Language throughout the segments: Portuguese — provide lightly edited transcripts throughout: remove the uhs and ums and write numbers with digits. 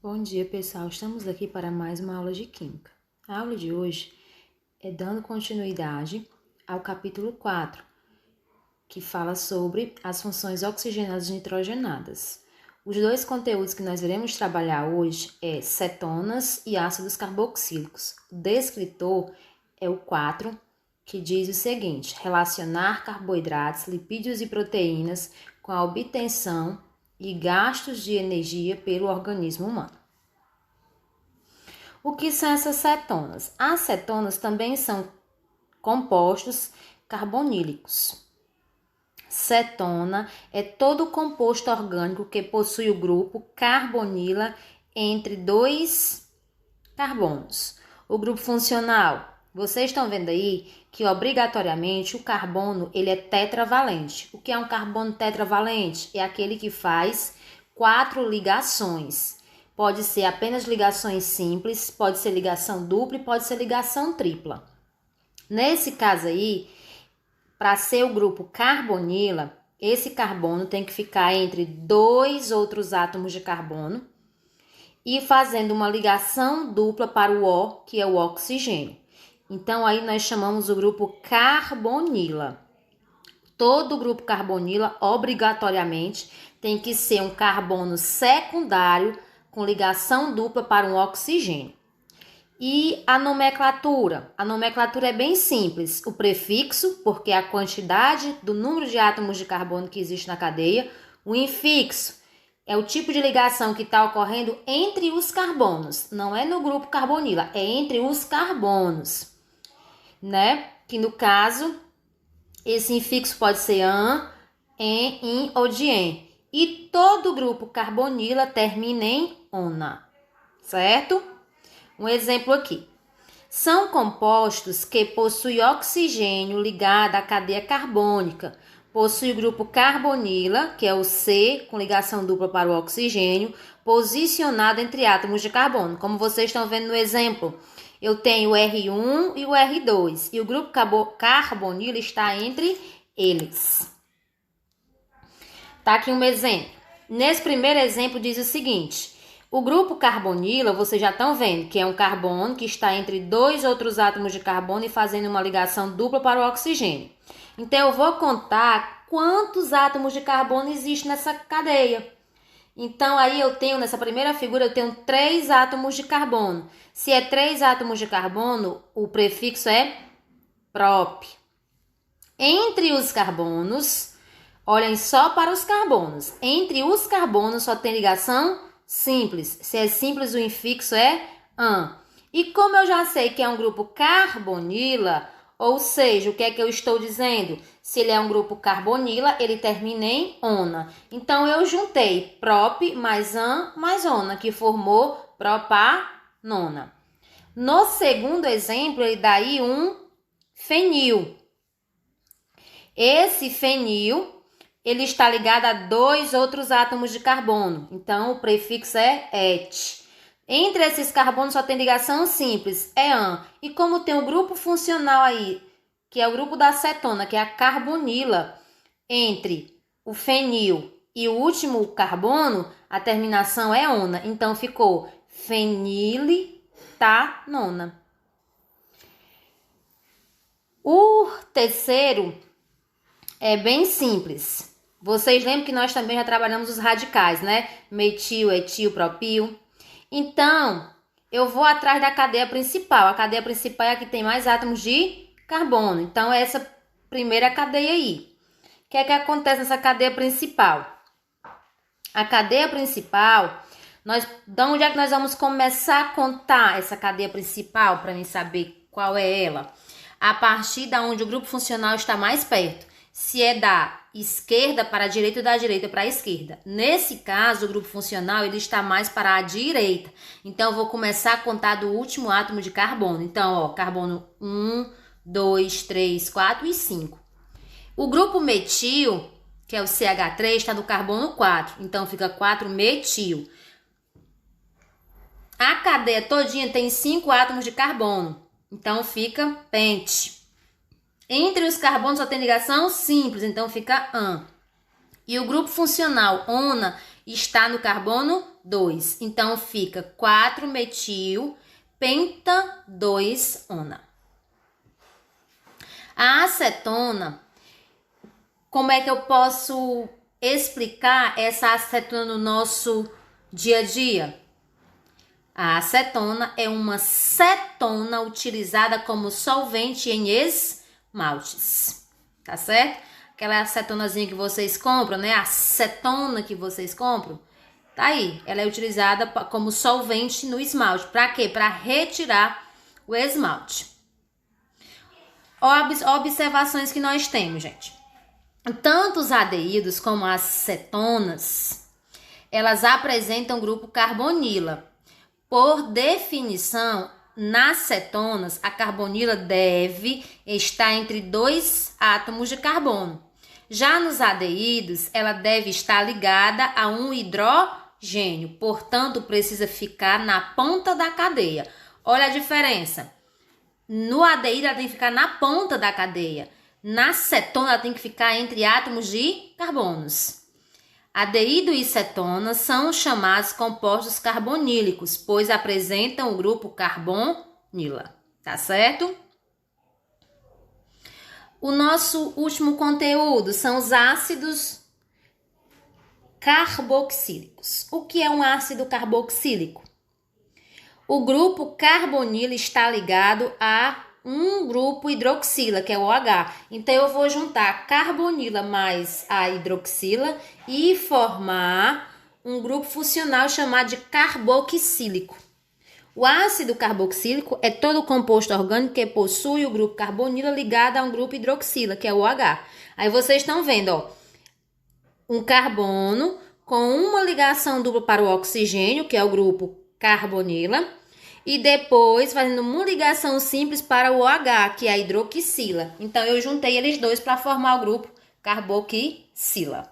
Bom dia, pessoal. Estamos aqui para mais uma aula de Química. A aula de hoje é dando continuidade ao capítulo 4, que fala sobre as funções oxigenadas e nitrogenadas. Os dois conteúdos que nós iremos trabalhar hoje é cetonas e ácidos carboxílicos. O descritor é o 4, que diz o seguinte: relacionar carboidratos, lipídios e proteínas com a obtenção e gastos de energia pelo organismo humano. O que são essas cetonas? As cetonas também são compostos carbonílicos. Cetona é todo composto orgânico que possui o grupo carbonila entre dois carbonos. O grupo funcional, vocês estão vendo aí que obrigatoriamente o carbono ele é tetravalente. O que é um carbono tetravalente? É aquele que faz 4 ligações. Pode ser apenas ligações simples, pode ser ligação dupla e pode ser ligação tripla. Nesse caso aí, para ser o grupo carbonila, esse carbono tem que ficar entre dois outros átomos de carbono e fazendo uma ligação dupla para o O, que é o oxigênio. Então, aí nós chamamos o grupo carbonila. Todo grupo carbonila, obrigatoriamente, tem que ser um carbono secundário com ligação dupla para um oxigênio. E a nomenclatura? A nomenclatura é bem simples. O prefixo, porque é a quantidade do número de átomos de carbono que existe na cadeia. O infixo é o tipo de ligação que está ocorrendo entre os carbonos. Não é no grupo carbonila, é entre os carbonos, né? Que no caso, esse infixo pode ser an, en, in ou de en. E todo grupo carbonila termina em ona, certo? Um exemplo aqui. São compostos que possuem oxigênio ligado à cadeia carbônica. Possui o grupo carbonila, que é o C, com ligação dupla para o oxigênio, posicionado entre átomos de carbono. Como vocês estão vendo no exemplo, eu tenho o R1 e o R2, e o grupo carbonila está entre eles. Tá aqui um exemplo. Nesse primeiro exemplo diz o seguinte: o grupo carbonila, vocês já estão vendo que é um carbono que está entre dois outros átomos de carbono e fazendo uma ligação dupla para o oxigênio. Então, eu vou contar quantos átomos de carbono existem nessa cadeia. Então, aí eu tenho, nessa primeira figura, eu tenho 3 átomos de carbono. Se é 3 átomos de carbono, o prefixo é prop. Entre os carbonos, olhem só para os carbonos. Entre os carbonos só tem ligação simples. Se é simples, o infixo é an. E como eu já sei que é um grupo carbonila, ou seja, o que é que eu estou dizendo? Se ele é um grupo carbonila, ele termina em ona. Então, eu juntei prop mais an mais ona, que formou propanona. No segundo exemplo, ele dá aí um fenil. Esse fenil, ele está ligado a 2 outros átomos de carbono. Então, o prefixo é et. Entre esses carbonos só tem ligação simples, é an. E como tem o grupo funcional aí, que é o grupo da cetona, que é a carbonila, entre o fenil e o último carbono, a terminação é ona. Então, ficou fenilitanona. O terceiro é bem simples. Vocês lembram que nós também já trabalhamos os radicais, né? Metil, etil, propil. Então, eu vou atrás da cadeia principal. A cadeia principal é a que tem mais átomos de carbono. Então, é essa primeira cadeia aí. O que é que acontece nessa cadeia principal? A cadeia principal, de onde é que nós vamos começar a contar essa cadeia principal para mim saber qual é ela? A partir da onde o grupo funcional está mais perto. Se é da esquerda para a direita ou da direita para a esquerda. Nesse caso, o grupo funcional ele está mais para a direita. Então, eu vou começar a contar do último átomo de carbono. Então, ó, carbono 1, 2, 3, 4 e 5. O grupo metil, que é o CH3, está no carbono 4. Então, fica 4-metil. A cadeia todinha tem 5 átomos de carbono. Então, fica pente. Entre os carbonos só tem ligação simples, então fica an. E o grupo funcional ona está no carbono 2. Então, fica 4-metil-penta-2-ona. A acetona, como é que eu posso explicar essa acetona no nosso dia a dia? A acetona é uma cetona utilizada como solvente em esmaltes, tá certo? Aquela acetonazinha que vocês compram, né? A acetona que vocês compram, tá aí. Ela é utilizada como solvente no esmalte. Para quê? Para retirar o esmalte. Observações que nós temos, gente. Tanto os aldeídos como as cetonas, elas apresentam grupo carbonila. Por definição, nas cetonas, a carbonila deve estar entre 2 átomos de carbono. Já nos aldeídos, ela deve estar ligada a um hidrogênio, portanto, precisa ficar na ponta da cadeia. Olha a diferença. No aldeído, ela tem que ficar na ponta da cadeia. Na cetona, ela tem que ficar entre átomos de carbonos. Aldeído e cetona são chamados compostos carbonílicos, pois apresentam o grupo carbonila, tá certo? O nosso último conteúdo são os ácidos carboxílicos. O que é um ácido carboxílico? O grupo carbonila está ligado a um grupo hidroxila, que é o OH. Então, eu vou juntar a carbonila mais a hidroxila e formar um grupo funcional chamado de carboxílico. O ácido carboxílico é todo composto orgânico que possui o grupo carbonila ligado a um grupo hidroxila, que é o OH. Aí vocês estão vendo, ó, um carbono com uma ligação dupla para o oxigênio, que é o grupo carbonila, e depois fazendo uma ligação simples para o OH, que é a hidroxila. Então, eu juntei eles dois para formar o grupo carboxila.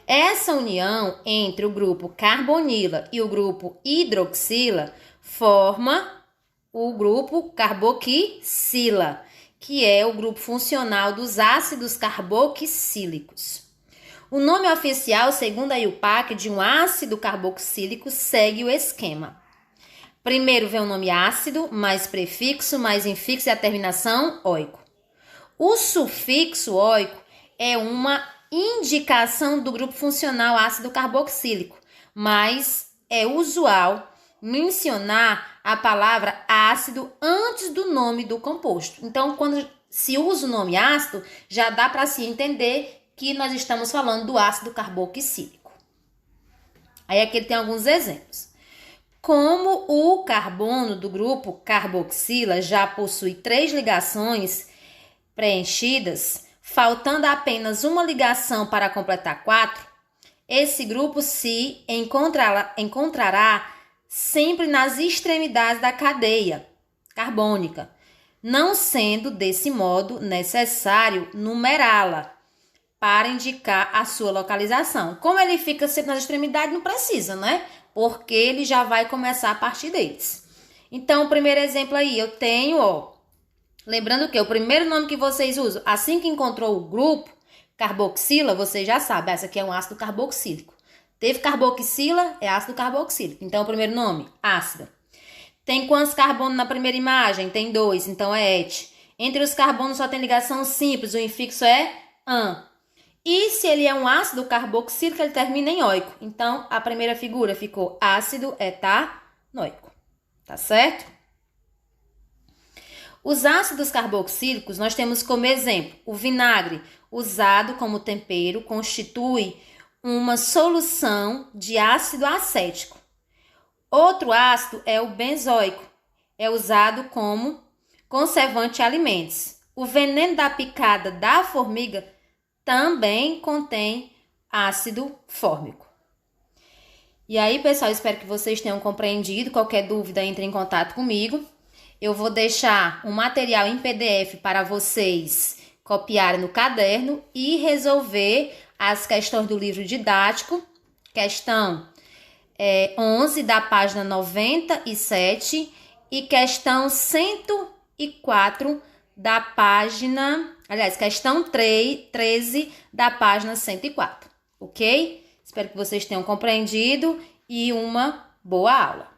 Essa união entre o grupo carbonila e o grupo hidroxila forma o grupo carboxila, que é o grupo funcional dos ácidos carboxílicos. O nome oficial, segundo a IUPAC, de um ácido carboxílico segue o esquema. Primeiro vem o nome ácido, mais prefixo, mais infixo e a terminação oico. O sufixo oico é uma indicação do grupo funcional ácido carboxílico, mas é usual mencionar a palavra ácido antes do nome do composto. Então, quando se usa o nome ácido, já dá para se entender que nós estamos falando do ácido carboxílico. Aí aqui ele tem alguns exemplos. Como o carbono do grupo carboxila já possui 3 ligações preenchidas, faltando apenas uma ligação para completar 4, esse grupo se encontrará sempre nas extremidades da cadeia carbônica, não sendo desse modo necessário numerá-la para indicar a sua localização. Como ele fica sempre nas extremidades, não precisa, né? Porque ele já vai começar a partir deles. Então, o primeiro exemplo aí, eu tenho, ó, lembrando que o primeiro nome que vocês usam, assim que encontrou o grupo carboxila, vocês já sabem, essa aqui é um ácido carboxílico. Teve carboxila, é ácido carboxílico. Então, o primeiro nome, ácido. Tem quantos carbonos na primeira imagem? Tem 2, então é et. Entre os carbonos só tem ligação simples, o infixo é an. E se ele é um ácido carboxílico, ele termina em oico. Então, a primeira figura ficou ácido etanoico. Tá certo? Os ácidos carboxílicos, nós temos como exemplo o vinagre, usado como tempero, constitui uma solução de ácido acético. Outro ácido é o benzoico, é usado como conservante de alimentos. O veneno da picada da formiga também contém ácido fórmico. E aí, pessoal, espero que vocês tenham compreendido. Qualquer dúvida, entre em contato comigo. Eu vou deixar um material em PDF para vocês copiarem no caderno e resolver as questões do livro didático. Questão 11 da página 97 e questão 104 da página... Aliás, questão 13 da página 104, ok? Espero que vocês tenham compreendido e uma boa aula.